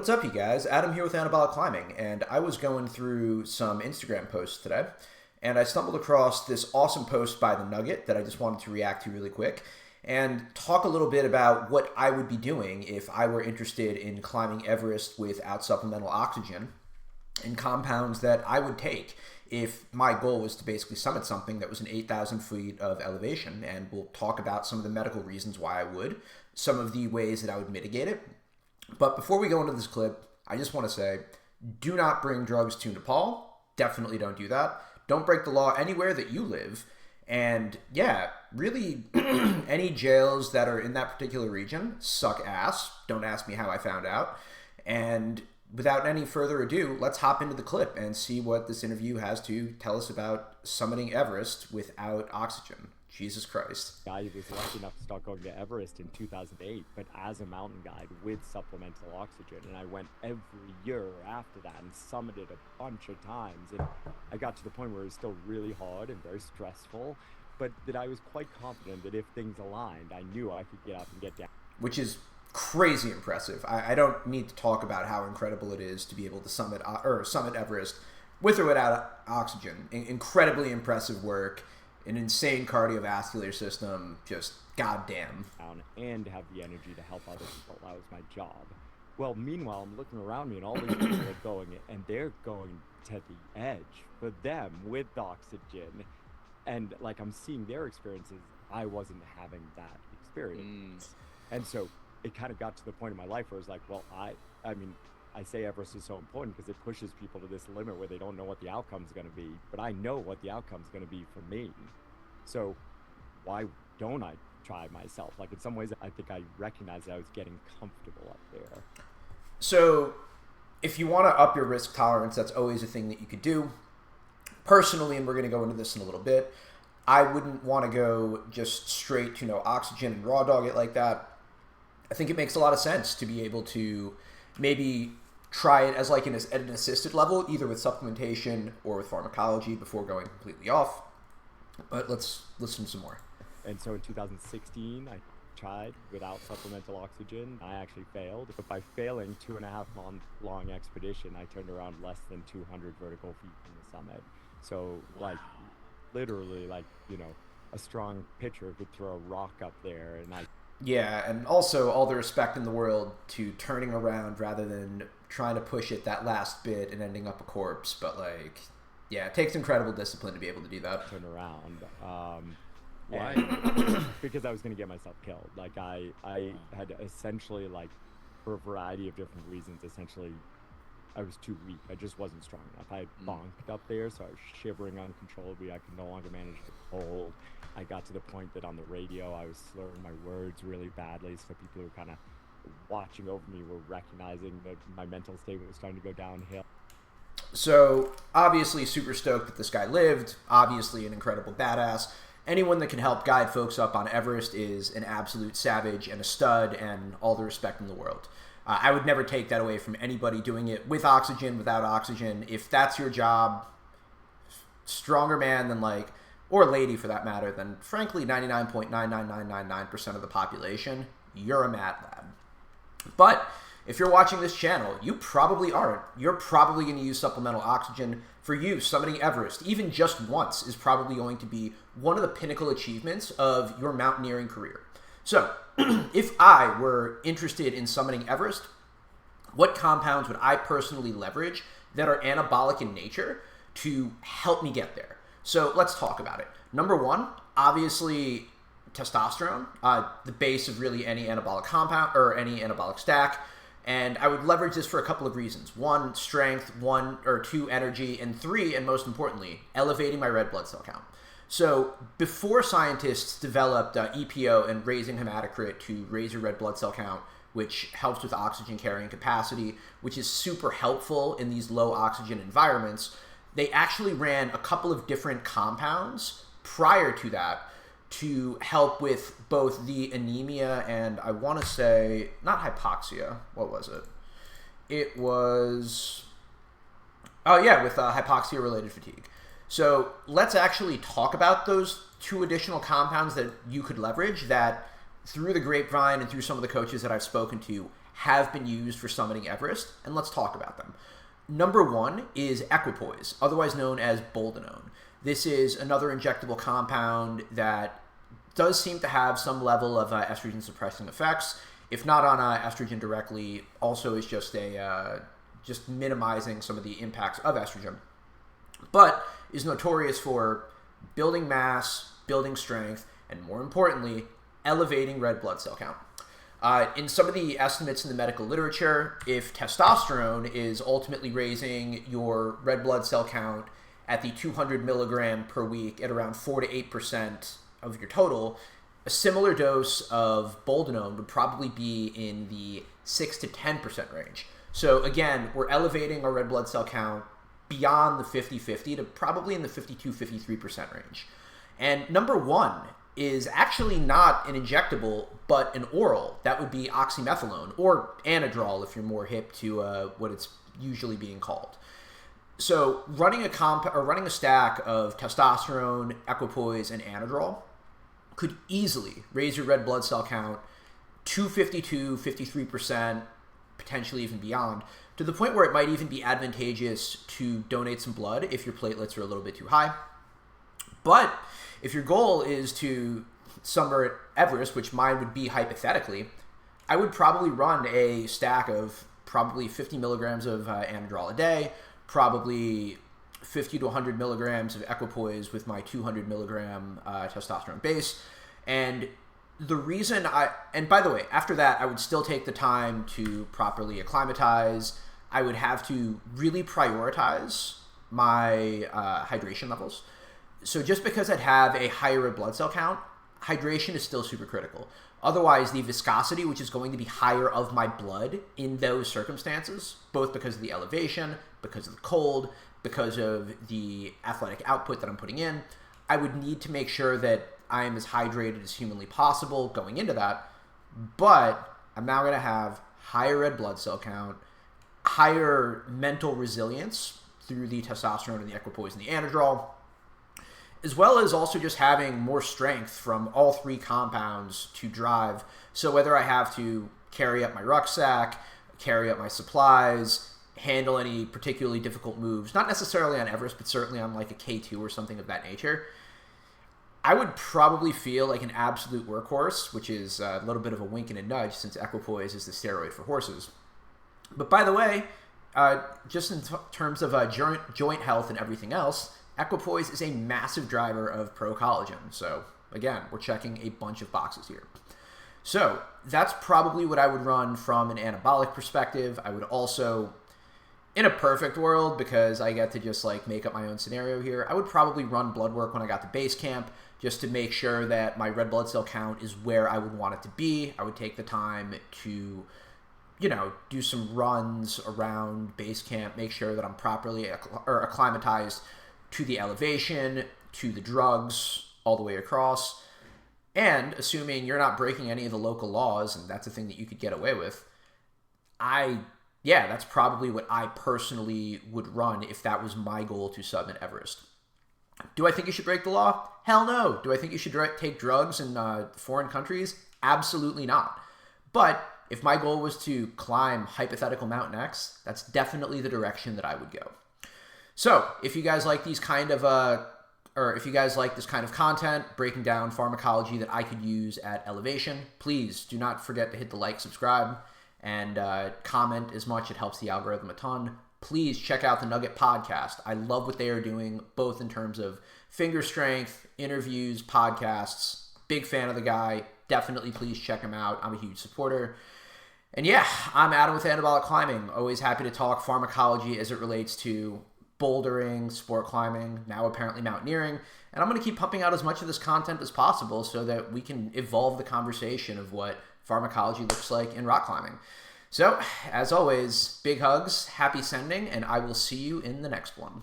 What's up, you guys? Adam here with Anabolic Climbing, and I was going through some Instagram posts today, and I stumbled across this awesome post by The Nugget that I just wanted to react to really quick and talk a little bit about what I would be doing if I were interested in climbing Everest without supplemental oxygen and compounds that I would take if my goal was to basically summit something that was an 8,000 feet of elevation. And we'll talk about some of the medical reasons why I would, some of the ways that I would mitigate it. But before we go into this clip, I just want to say, do not bring drugs to Nepal. Definitely don't do that. Don't break the law anywhere that you live. And yeah, really, any jails that are in that particular region suck ass. Don't ask me how I found out. And without any further ado, let's hop into the clip and see what this interview has to tell us about summiting Everest without oxygen. Jesus Christ. I was lucky enough to start going to Everest in 2008, but as a mountain guide with supplemental oxygen. And I went every year after that and summited a bunch of times. And I got to the point where it was still really hard and very stressful, but that I was quite confident that if things aligned, I knew I could get up and get down. Which is crazy impressive. I don't need to talk about how incredible it is to be able to summit Everest with or without oxygen. Incredibly impressive work. An insane cardiovascular system, just goddamn. And have the energy to help other people. That was my job. Well, meanwhile, I'm looking around me and all these people are going, and they're going to the edge for them with oxygen. And like I'm seeing their experiences, I wasn't having that experience. And so it kind of got to the point in my life where it was like, well, I mean, I say Everest is so important because it pushes people to this limit where they don't know what the outcome is going to be, but I know what the outcome is going to be for me. So why don't I try myself? Like in some ways, I think I recognized that I was getting comfortable up there. So if you want to up your risk tolerance, that's always a thing that you could do. Personally, and we're going to go into this in a little bit, I wouldn't want to go just straight to no oxygen and raw dog it like that. I think it makes a lot of sense to be able to maybe try it as like at an assisted level, either with supplementation or with pharmacology before going completely off. But let's listen some more. And so in 2016, I tried without supplemental oxygen. I actually failed, but by failing 2.5-month long expedition, I turned around less than 200 vertical feet from the summit. So like literally like, you know, a strong pitcher could throw a rock up there and Yeah, and also all the respect in the world to turning around rather than trying to push it that last bit and ending up a corpse. But like, yeah, it takes incredible discipline to be able to do that. Turn around. Why? Because I was going to get myself killed. Like I had essentially, like, for a variety of different reasons, essentially, I was too weak. I just wasn't strong enough. I had bonked up there, so I was shivering uncontrollably. I could no longer manage the cold. I got to the point that on the radio, I was slurring my words really badly, so people who were kind of watching over me were recognizing that my mental state was starting to go downhill. So, obviously super stoked that this guy lived, obviously an incredible badass. Anyone that can help guide folks up on Everest is an absolute savage and a stud and all the respect in the world. I would never take that away from anybody doing it with oxygen, without oxygen. If that's your job, stronger man than like, or lady for that matter, than frankly 99.99999% of the population, you're a mad lad. But if you're watching this channel, you probably aren't. You're probably going to use supplemental oxygen. For you, summiting Everest, even just once, is probably going to be one of the pinnacle achievements of your mountaineering career. So, if I were interested in summiting Everest, what compounds would I personally leverage that are anabolic in nature to help me get there? So let's talk about it. Number one, obviously testosterone, the base of really any anabolic compound or any anabolic stack. And I would leverage this for a couple of reasons. One, strength. One or two, energy. And three, and most importantly, elevating my red blood cell count. So before scientists developed EPO and raising hematocrit to raise your red blood cell count, which helps with oxygen carrying capacity, which is super helpful in these low oxygen environments, they actually ran a couple of different compounds prior to that to help with both the anemia and I want to say, not hypoxia, what was it? It was, oh yeah, with hypoxia-related fatigue. So let's actually talk about those two additional compounds that you could leverage that through the grapevine and through some of the coaches that I've spoken to have been used for summiting Everest, and let's talk about them. Number one is equipoise, otherwise known as boldenone. This is another injectable compound that does seem to have some level of estrogen suppressing effects, if not on estrogen directly, also is just just minimizing some of the impacts of estrogen, but is notorious for building mass, building strength, and more importantly, elevating red blood cell count. In some of the estimates in the medical literature, if testosterone is ultimately raising your red blood cell count at the 200 milligram per week at around 4 to 8% of your total, a similar dose of boldenone would probably be in the 6 to 10% range. So again, we're elevating our red blood cell count beyond the 50-50 to probably in the 52-53% range. And number one is actually not an injectable, but an oral. That would be oxymethylone, or Anadrol if you're more hip to what it's usually being called. So running a stack of testosterone, equipoise, and Anadrol could easily raise your red blood cell count to 52, 53%, potentially even beyond, to the point where it might even be advantageous to donate some blood if your platelets are a little bit too high. But if your goal is to summit Everest, which mine would be hypothetically, I would probably run a stack of probably 50 milligrams of Anadrol a day, probably 50 to 100 milligrams of equipoise with my 200 milligram testosterone base. And the reason and by the way, after that, I would still take the time to properly acclimatize. I would have to really prioritize my hydration levels. So just because I'd have a higher red blood cell count, hydration is still super critical. Otherwise, the viscosity, which is going to be higher of my blood in those circumstances, both because of the elevation, because of the cold, because of the athletic output that I'm putting in, I would need to make sure that I am as hydrated as humanly possible going into that. But I'm now going to have higher red blood cell count, higher mental resilience through the testosterone and the equipoise and the Anadrol, as well as also just having more strength from all three compounds to drive. So whether I have to carry up my rucksack, carry up my supplies, handle any particularly difficult moves, not necessarily on Everest, but certainly on like a K2 or something of that nature, I would probably feel like an absolute workhorse, which is a little bit of a wink and a nudge since equipoise is the steroid for horses. But by the way, just in terms of joint health and everything else, equipoise is a massive driver of pro-collagen. So again, we're checking a bunch of boxes here. So that's probably what I would run from an anabolic perspective. I would also, in a perfect world, because I get to just like make up my own scenario here, I would probably run blood work when I got to base camp just to make sure that my red blood cell count is where I would want it to be. I would take the time to, do some runs around base camp, make sure that I'm properly acclimatized to the elevation, to the drugs, all the way across. And assuming you're not breaking any of the local laws, and that's a thing that you could get away with, that's probably what I personally would run if that was my goal to summit Everest. Do I think you should break the law? Hell no. Do I think you should take drugs in foreign countries? Absolutely not. But if my goal was to climb hypothetical Mountain X, that's definitely the direction that I would go. So if you guys like this kind of content, breaking down pharmacology that I could use at elevation, please do not forget to hit the like, subscribe, and comment as much. It helps the algorithm a ton. Please check out the Nugget podcast. I love what they are doing, both in terms of finger strength, interviews, podcasts. Big fan of the guy. Definitely please check him out. I'm a huge supporter. And yeah, I'm Adam with Anabolic Climbing. Always happy to talk pharmacology as it relates to bouldering, sport climbing, now apparently mountaineering. And I'm going to keep pumping out as much of this content as possible so that we can evolve the conversation of what pharmacology looks like in rock climbing. So, as always, big hugs, happy sending, and I will see you in the next one.